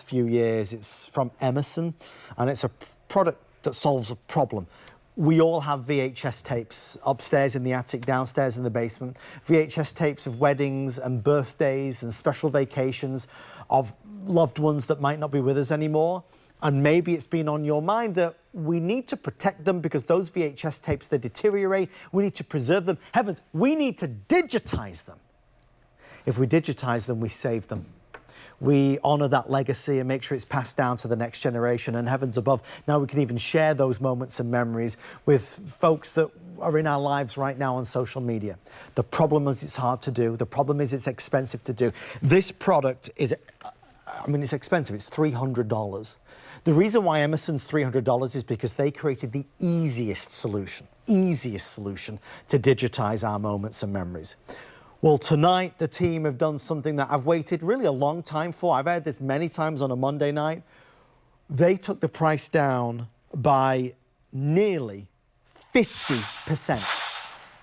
last few years. It's from Emerson, and it's a product that solves a problem. We all have VHS tapes upstairs in the attic, downstairs in the basement. VHS tapes of weddings and birthdays and special vacations of loved ones that might not be with us anymore. And maybe it's been on your mind that we need to protect them because those VHS tapes, they deteriorate. We need to preserve them. Heavens, we need to digitize them. If we digitize them, we save them. We honor that legacy and make sure it's passed down to the next generation, and heavens above, now we can even share those moments and memories with folks that are in our lives right now on social media. The problem is it's hard to do. The problem is it's expensive to do. This product is, I mean, it's expensive. It's $300. The reason why Emerson's $300 is because they created the easiest solution to digitize our moments and memories. Well, tonight, the team have done something that I've waited really a long time for. I've had this many times on a Monday night. They took the price down by nearly 50%.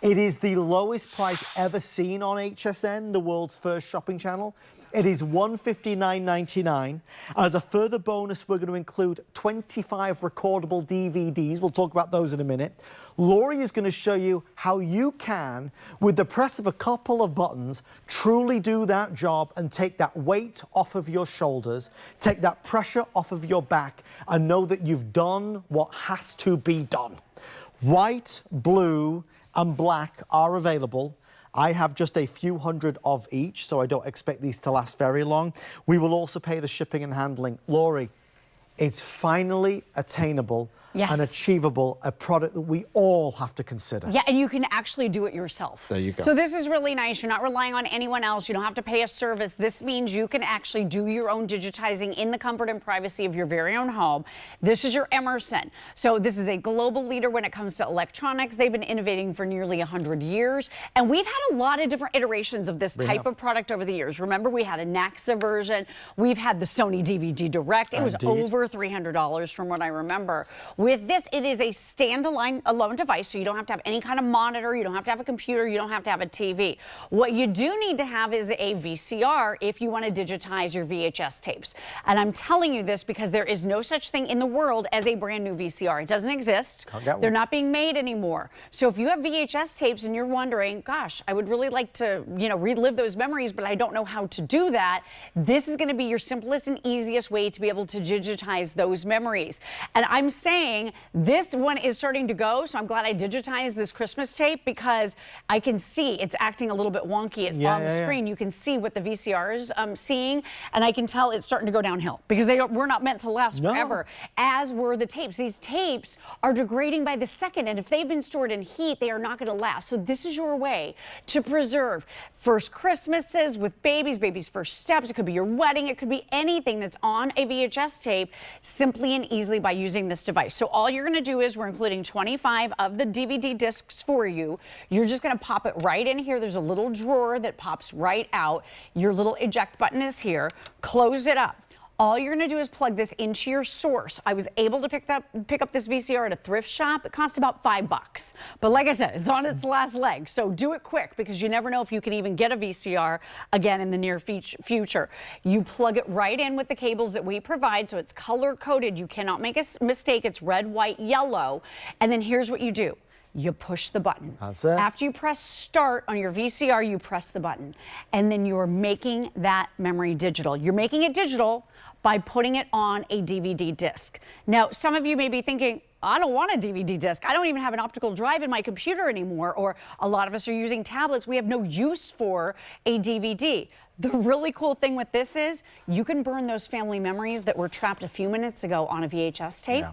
It is the lowest price ever seen on HSN, the world's first shopping channel. It is $159.99. As a further bonus, we're going to include 25 recordable DVDs. We'll talk about those in a minute. Laurie is going to show you how you can, with the press of a couple of buttons, truly do that job and take that weight off of your shoulders, take that pressure off of your back, and know that you've done what has to be done. White, blue, and black are available. I have just a few hundred of each, so I don't expect these to last very long. We will also pay the shipping and handling. Laurie, it's finally attainable and achievable, a product that we all have to consider. Yeah, and you can actually do it yourself. There you go. So this is really nice. You're not relying on anyone else. You don't have to pay a service. This means you can actually do your own digitizing in the comfort and privacy of your very own home. This is your Emerson. So this is a global leader when it comes to electronics. They've been innovating for nearly 100 years. And we've had a lot of different iterations of this type of product over the years. Remember, we had a Naxa version. We've had the Sony DVD Direct. It was over $300 from what I remember. With this, it is a standalone device, so you don't have to have any kind of monitor, you don't have to have a computer, you don't have to have a TV. What you do need to have is a VCR if you want to digitize your VHS tapes. And I'm telling you this because there is no such thing in the world as a brand new VCR. It doesn't exist. They're not being made anymore. So if you have VHS tapes and you're wondering, gosh, I would really like to, relive those memories, but I don't know how to do that, this is going to be your simplest and easiest way to be able to digitize those memories. And I'm saying this one is starting to go, so I'm glad I digitized this Christmas tape because I can see it's acting a little bit wonky on the screen. You can see what the VCR is seeing, and I can tell it's starting to go downhill because we're not meant to last forever, as were the tapes. These tapes are degrading by the second, and if they've been stored in heat, they are not going to last. So this is your way to preserve first Christmases with babies' first steps. It could be your wedding. It could be anything that's on a VHS tape simply and easily by using this device. So all you're going to do is we're including 25 of the DVD discs for you. You're just going to pop it right in here. There's a little drawer that pops right out. Your little eject button is here. Close it up. All you're going to do is plug this into your source. I was able to pick up this VCR at a thrift shop. It cost about $5. But like I said, it's on its last leg. So do it quick because you never know if you can even get a VCR again in the near future. You plug it right in with the cables that we provide. So it's color coded. You cannot make a mistake. It's red, white, yellow. And then here's what you do. You push the button. That's it. After you press start on your VCR, you press the button. And then you're making that memory digital. You're making it digital by putting it on a DVD disc. Now, some of you may be thinking, I don't want a DVD disc. I don't even have an optical drive in my computer anymore. Or a lot of us are using tablets. We have no use for a DVD. The really cool thing with this is you can burn those family memories that were trapped a few minutes ago on a VHS tape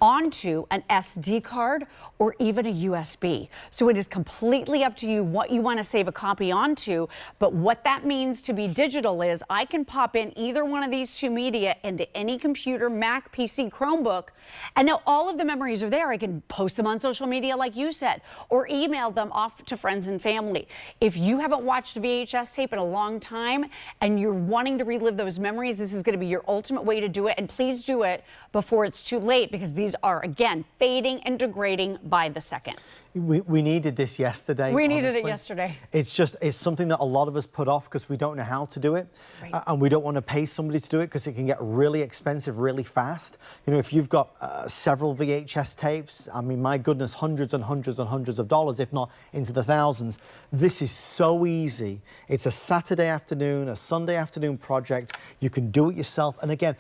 onto an SD card or even a USB. So it is completely up to you what you want to save a copy onto. But what that means to be digital is I can pop in either one of these two media into any computer, Mac, PC, Chromebook, and now all of the memories are there. I can post them on social media like you said, or email them off to friends and family. If you haven't watched a VHS tape in a long time, time and you're wanting to relive those memories, this is going to be your ultimate way to do it. And please do it before it's too late, because these are, again, fading and degrading by the second. We needed this yesterday. We needed it yesterday. It's something that a lot of us put off because we don't know how to do it. Right. And we don't want to pay somebody to do it because it can get really expensive really fast. You know, if you've got several VHS tapes, I mean, my goodness, hundreds and hundreds and hundreds of dollars, if not into the thousands. This is so easy. It's a Saturday afternoon, a Sunday afternoon project. You can do it yourself. And again,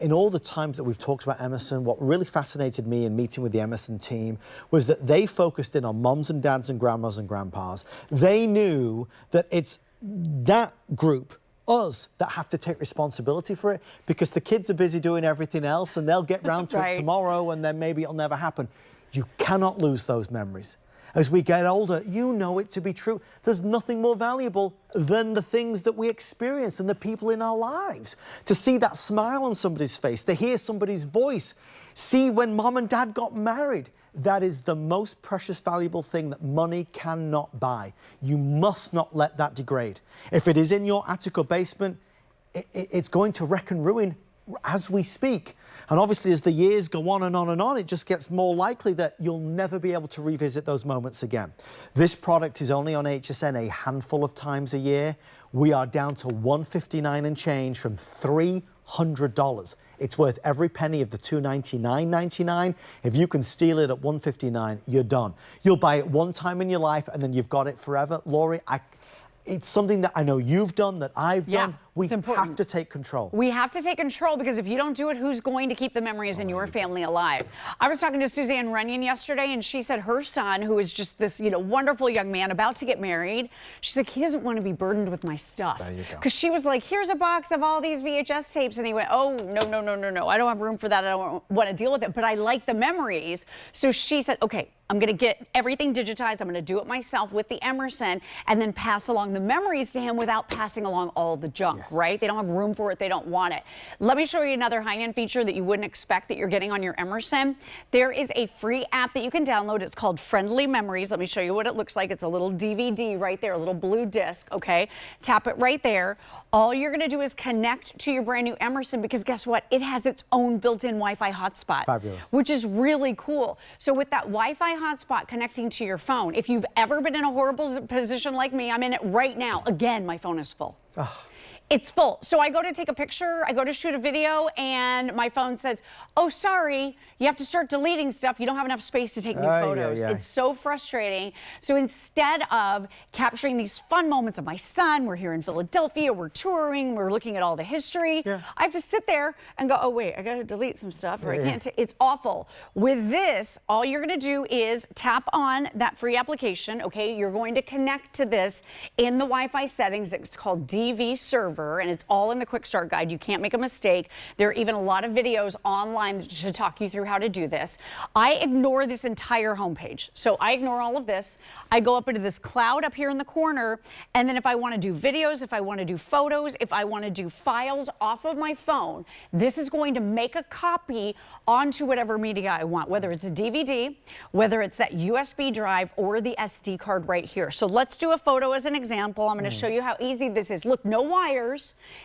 in all the times that we've talked about Emerson, what really fascinated me in meeting with the Emerson team was that they focused in on moms and dads and grandmas and grandpas. They knew that it's that group, us, that have to take responsibility for it, because the kids are busy doing everything else and they'll get round to it tomorrow and then maybe it'll never happen. You cannot lose those memories. As we get older, you know it to be true. There's nothing more valuable than the things that we experience and the people in our lives. To see that smile on somebody's face, to hear somebody's voice, see when mom and dad got married. That is the most precious, valuable thing that money cannot buy. You must not let that degrade. If it is in your attic or basement, it's going to wreck and ruin as we speak. And obviously, as the years go on and on and on, it just gets more likely that you'll never be able to revisit those moments again. This product is only on HSN a handful of times a year. We are down to $159 and change from $300. It's worth every penny of the $299.99. If you can steal it at $159, you're done. You'll buy it one time in your life and then you've got it forever. Lori, it's something that I know you've done, that I've done. We have to take control. We have to take control, because if you don't do it, who's going to keep the memories in your family alive? I was talking to Suzanne Runyon yesterday, and she said her son, who is just this, wonderful young man about to get married, she's like, he doesn't want to be burdened with my stuff. There you go. Because she was like, here's a box of all these VHS tapes, and he went, oh, no, I don't have room for that. I don't want to deal with it, but I like the memories. So she said, okay, I'm going to get everything digitized. I'm going to do it myself with the Emerson and then pass along the memories to him without passing along all the junk, right? They don't have room for it. They don't want it. Let me show you another high-end feature that you wouldn't expect that you're getting on your Emerson. There is a free app that you can download. It's called Friendly Memories. Let me show you what it looks like. It's a little DVD right there, a little blue disc, okay? Tap it right there. All you're going to do is connect to your brand new Emerson, because guess what? It has its own built-in Wi-Fi hotspot. Fabulous. Which is really cool. So with that Wi-Fi hotspot connecting to your phone, if you've ever been in a horrible position like me, I'm in it right now. Again, my phone is full. It's full. So I go to take a picture, I go to shoot a video, and my phone says, oh, sorry, you have to start deleting stuff. You don't have enough space to take new photos. It's so frustrating. So instead of capturing these fun moments of my son, we're here in Philadelphia, we're touring, we're looking at all the history, I have to sit there and go, oh, wait, I got to delete some stuff, or I can't. It's awful. With this, all you're going to do is tap on that free application, okay? You're going to connect to this in the Wi-Fi settings. It's called DV Server. And it's all in the quick start guide. You can't make a mistake. There are even a lot of videos online to talk you through how to do this. I ignore this entire homepage. So I ignore all of this. I go up into this cloud up here in the corner. And then if I want to do videos, if I want to do photos, if I want to do files off of my phone, this is going to make a copy onto whatever media I want, whether it's a DVD, whether it's that USB drive, or the SD card right here. So let's do a photo as an example. I'm going to show you how easy this is. Look, no wires.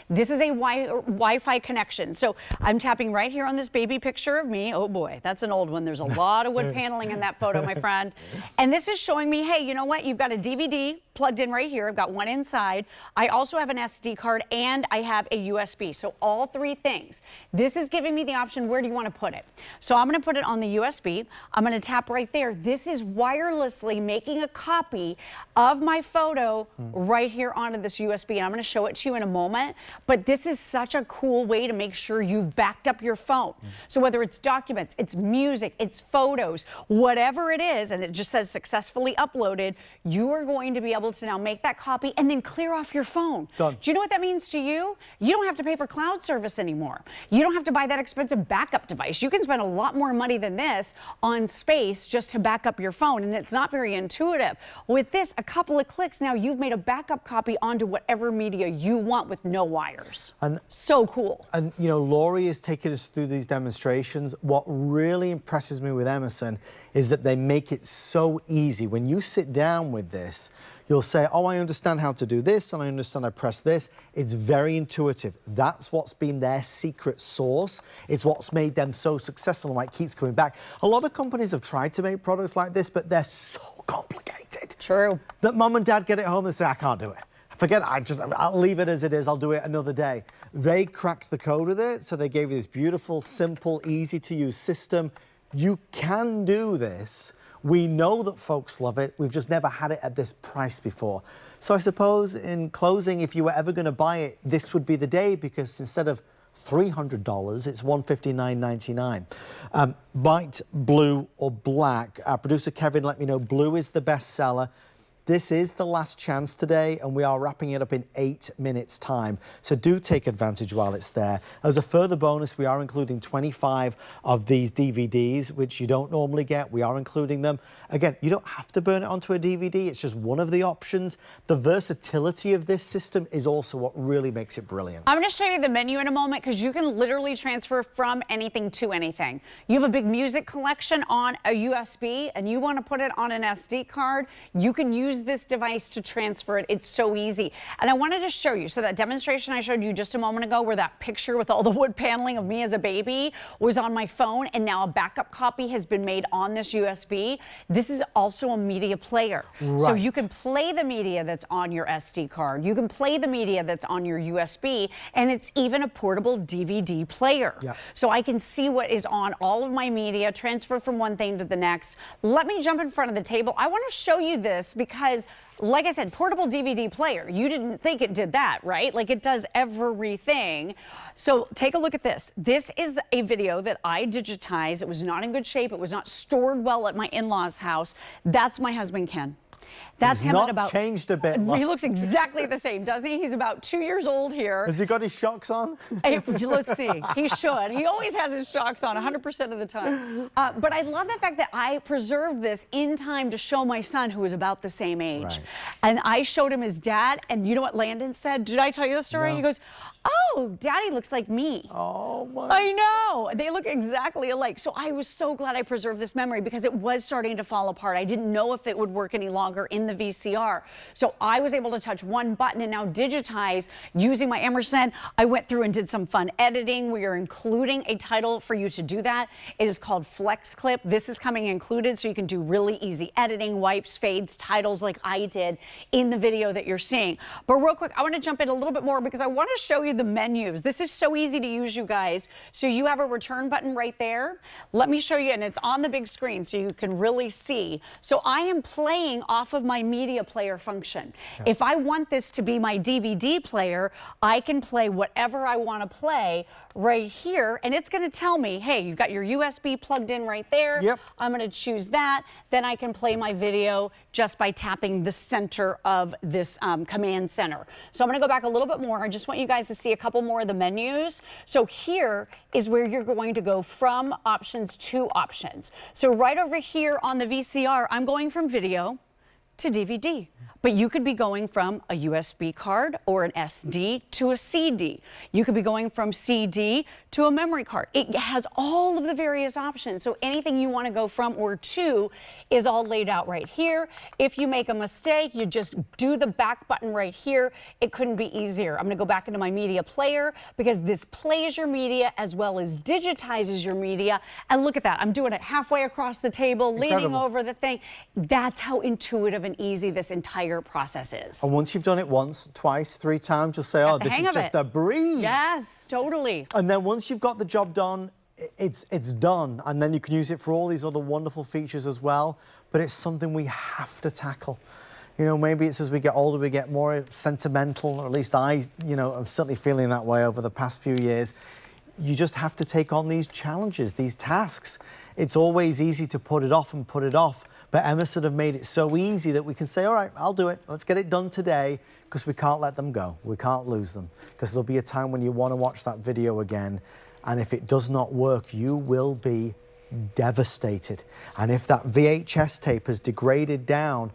This is a Wi-Fi connection. So I'm tapping right here on this baby picture of me. Oh boy, that's an old one. There's a lot of wood paneling in that photo, my friend. And this is showing me, hey, you know what? You've got a DVD plugged in right here. I've got one inside. I also have an SD card and I have a USB. So all three things. This is giving me the option, where do you want to put it? So I'm going to put it on the USB. I'm going to tap right there. This is wirelessly making a copy of my photo right here onto this USB. And I'm going to show it to you in a moment. But this is such a cool way to make sure you've backed up your phone. So whether it's documents, it's music, it's photos, whatever it is, and it just says successfully uploaded, you are going to be able to now make that copy and then clear off your phone. Done. Do you know what that means to you? You don't have to pay for cloud service anymore. You don't have to buy that expensive backup device. You can spend a lot more money than this on space just to back up your phone, and it's not very intuitive. With this, a couple of clicks, now you've made a backup copy onto whatever media you want with no wires. And so cool. And you know, Lori is taking us through these demonstrations. What really impresses me with Emerson is that they make it so easy. When you sit down with this, You'll say, oh, I understand how to do this, and I understand I press this. It's very intuitive. That's what's been their secret sauce. It's what's made them so successful and why it keeps coming back. A lot of companies have tried to make products like this, but they're so complicated. True. That mom and dad get it home and say, I can't do it. Forget it, I'll leave it as it is, I'll do it another day. They cracked the code with it, so they gave you this beautiful, simple, easy to use system. You can do this. We know that folks love it. We've just never had it at this price before. So I suppose in closing, if you were ever going to buy it, this would be the day, because instead of $300, it's $159.99. White, blue, or black. Our producer Kevin let me know blue is the best seller. This is the last chance today, and we are wrapping it up in 8 minutes time. So do take advantage while it's there. As a further bonus, we are including 25 of these DVDs, which you don't normally get. We are including them. Again, you don't have to burn it onto a DVD. It's just one of the options. The versatility of this system is also what really makes it brilliant. I'm going to show you the menu in a moment, because you can literally transfer from anything to anything. You have a big music collection on a USB, and you want to put it on an SD card. You can use this device to transfer it. It's so easy. And I wanted to show you, so that demonstration I showed you just a moment ago, where that picture with all the wood paneling of me as a baby was on my phone, and now a backup copy has been made on this USB. This is also a media player. Right. So you can play the media that's on your SD card. You can play the media that's on your USB, and it's even a portable DVD player. Yeah. So I can see what is on all of my media, transfer from one thing to the next. Let me jump in front of the table. I want to show you this because, like I said, portable DVD player. You didn't think it did that, right? Like, it does everything. So take a look at this. This is a video that I digitized. It was not in good shape. It was not stored well at my in-laws' house. That's my husband, Ken. That's him at about... changed a bit. He looks exactly the same, doesn't he? He's about 2 years old here. Has he got his shocks on? Hey, let's see. He should. He always has his shocks on 100% of the time. But I love the fact that I preserved this in time to show my son, who is about the same age. Right. And I showed him his dad, and you know what Landon said? Did I tell you the story? No. He goes, oh, Daddy looks like me. Oh, my. I know. They look exactly alike. So I was so glad I preserved this memory, because it was starting to fall apart. I didn't know if it would work any longer in the VCR. So I was able to touch one button and now digitize using my Emerson. I went through and did some fun editing. We are including a title for you to do that. It is called FlexClip. This is coming included, so you can do really easy editing, wipes, fades, titles like I did in the video that you're seeing. But real quick, I want to jump in a little bit more, because I want to show you the menus. This is so easy to use, you guys. So you have a return button right there. Let me show you, and it's on the big screen so you can really see. So I am playing off of my media player function. Yeah. If I want this to be my DVD player, I can play whatever I want to play right here, and it's going to tell me, hey, you've got your USB plugged in right there. Yep. I'm going to choose that. Then I can play my video just by tapping the center of this command center. So I'm going to go back a little bit more. I just want you guys to see a couple more of the menus. So here is where you're going to go from options to options. So right over here on the VCR, I'm going from video to DVD. But you could be going from a USB card or an SD to a CD. You could be going from CD to a memory card. It has all of the various options. So anything you want to go from or to is all laid out right here. If you make a mistake, you just do the back button right here. It couldn't be easier. I'm going to go back into my media player, because this plays your media as well as digitizes your media. And look at that. I'm doing it halfway across the table, leaning over the thing. That's how intuitive and easy this entire process is. And once you've done it once, twice, 3 times, you'll say, oh, this is just a breeze. Yes, totally. And then once you've got the job done, it's done. And then you can use it for all these other wonderful features as well. But it's something we have to tackle. You know, maybe it's as we get older, we get more sentimental, or at least I'm certainly feeling that way over the past few years. You just have to take on these challenges, these tasks. It's always easy to put it off and put it off, but Emerson have made it so easy that we can say, all right, I'll do it. Let's get it done today, because we can't let them go. We can't lose them, because there'll be a time when you want to watch that video again, and if it does not work, you will be devastated. And if that VHS tape has degraded down,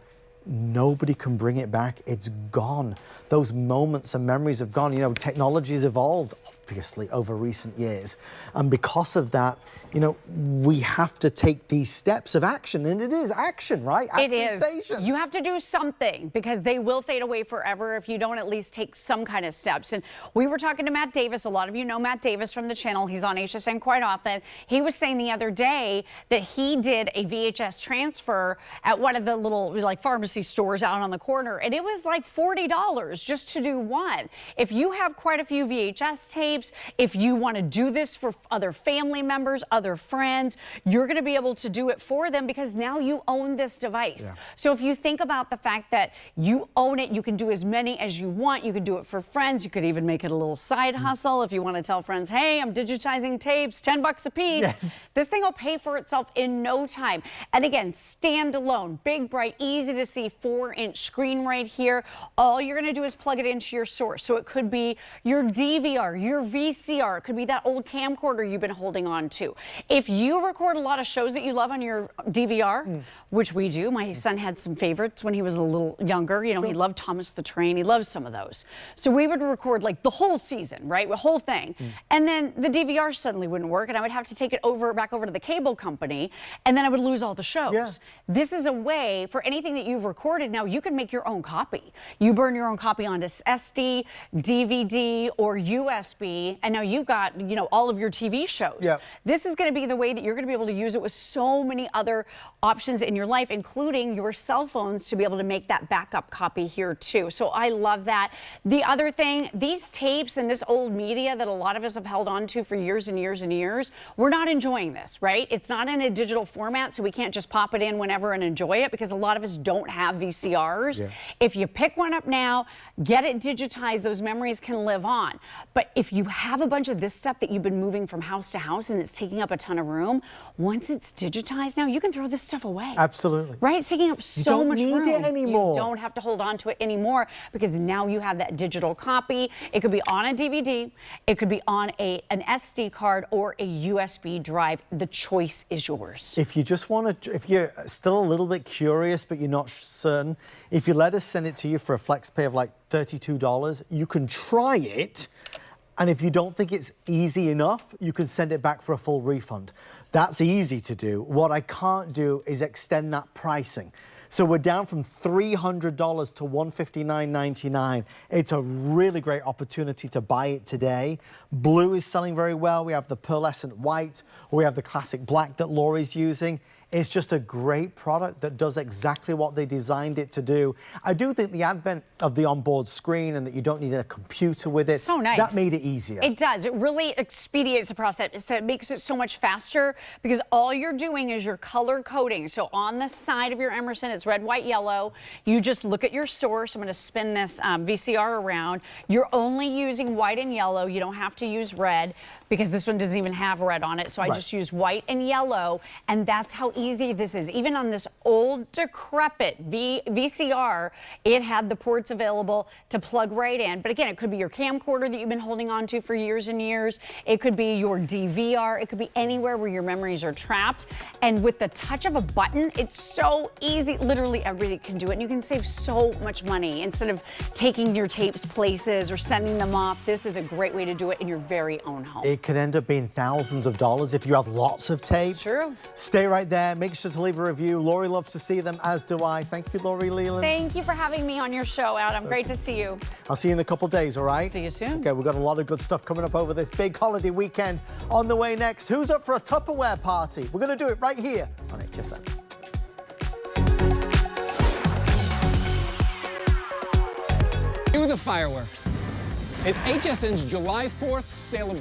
nobody can bring it back. It's gone. Those moments and memories have gone. You know, technology has evolved obviously, over recent years. And because of that, you know, we have to take these steps of action, and it is action, right? It is. Accessations. You have to do something, because they will fade away forever if you don't at least take some kind of steps. And we were talking to Matt Davis. A lot of you know Matt Davis from the channel. He's on HSN quite often. He was saying the other day that he did a VHS transfer at one of the little like pharmacy stores out on the corner, and it was like $40 just to do one. If you have quite a few VHS tapes, if you want to do this for other family members, other friends, you're going to be able to do it for them, because now you own this device. Yeah. So if you think about the fact that you own it, you can do as many as you want. You can do it for friends. You could even make it a little side hustle if you want to tell friends, hey, I'm digitizing tapes, 10 bucks a piece. Yes. This thing will pay for itself in no time. And again, standalone, big, bright, easy to see 4-inch screen right here. All you're going to do is plug it into your source. So it could be your DVR, your VCR. It could be that old camcorder you've been holding on to. If you record a lot of shows that you love on your DVR, which we do. My son had some favorites when he was a little younger. You know, he loved Thomas the Train. He loves some of those. So we would record like the whole season, right? The whole thing. And then the DVR suddenly wouldn't work, and I would have to take it back over to the cable company, and then I would lose all the shows. Yeah. This is a way for anything that you've recorded now, you can make your own copy. You burn your own copy onto SD, DVD, or USB, and now you've got, you know, all of your TV shows. Yeah. This is going to be the way that you're going to be able to use it with so many other options in your life, including your cell phones, to be able to make that backup copy here too. So I love that. The other thing, these tapes and this old media that a lot of us have held on to for years and years and years, we're not enjoying this, right? It's not in a digital format, so we can't just pop it in whenever and enjoy it, because a lot of us don't have VCRs. Yeah. If you pick one up now, get it digitized, those memories can live on. But if you have a bunch of this stuff that you've been moving from house to house and it's taking up a ton of room, once it's digitized now, you can throw this stuff away. Absolutely. Right? It's taking up so much room. You don't need it anymore. You don't have to hold on to it anymore, because now you have that digital copy. It could be on a DVD, it could be on an SD card or a USB drive. The choice is yours. If you just want to, if you're still a little bit curious but you're not certain, if you let us send it to you for a flex pay of like $32, you can try it. And if you don't think it's easy enough, you can send it back for a full refund. That's easy to do. What I can't do is extend that pricing. So we're down from $300 to $159.99. It's a really great opportunity to buy it today. Blue is selling very well. We have the pearlescent white, or we have the classic black that Laurie's using. It's just a great product that does exactly what they designed it to do. I do think the advent of the onboard screen and that you don't need a computer with it, so nice. That made it easier. It does. It really expedites the process. It makes it so much faster, because all you're doing is you're color coding. So on the side of your Emerson, it's red, white, yellow. You just look at your source. I'm going to spin this VCR around. You're only using white and yellow. You don't have to use red, because this one doesn't even have red on it. So I just use white and yellow, and that's how easy this is. Even on this old decrepit VCR, it had the ports available to plug right in. But again, it could be your camcorder that you've been holding on to for years and years. It could be your DVR. It could be anywhere where your memories are trapped. And with the touch of a button, it's so easy. Literally everybody can do it, and you can save so much money. Instead of taking your tapes places or sending them off, this is a great way to do it in your very own home. It could end up being thousands of dollars if you have lots of tapes. True. Stay right there. Make sure to leave a review. Laurie loves to see them, as do I. Thank you, Laurie Leland. Thank you for having me on your show, Adam. Great to see you. I'll see you in a couple days, all right? See you soon. Okay, we've got a lot of good stuff coming up over this big holiday weekend. On the way next, who's up for a Tupperware party? We're going to do it right here on HSN. Do the fireworks. It's HSN's July 4th sale of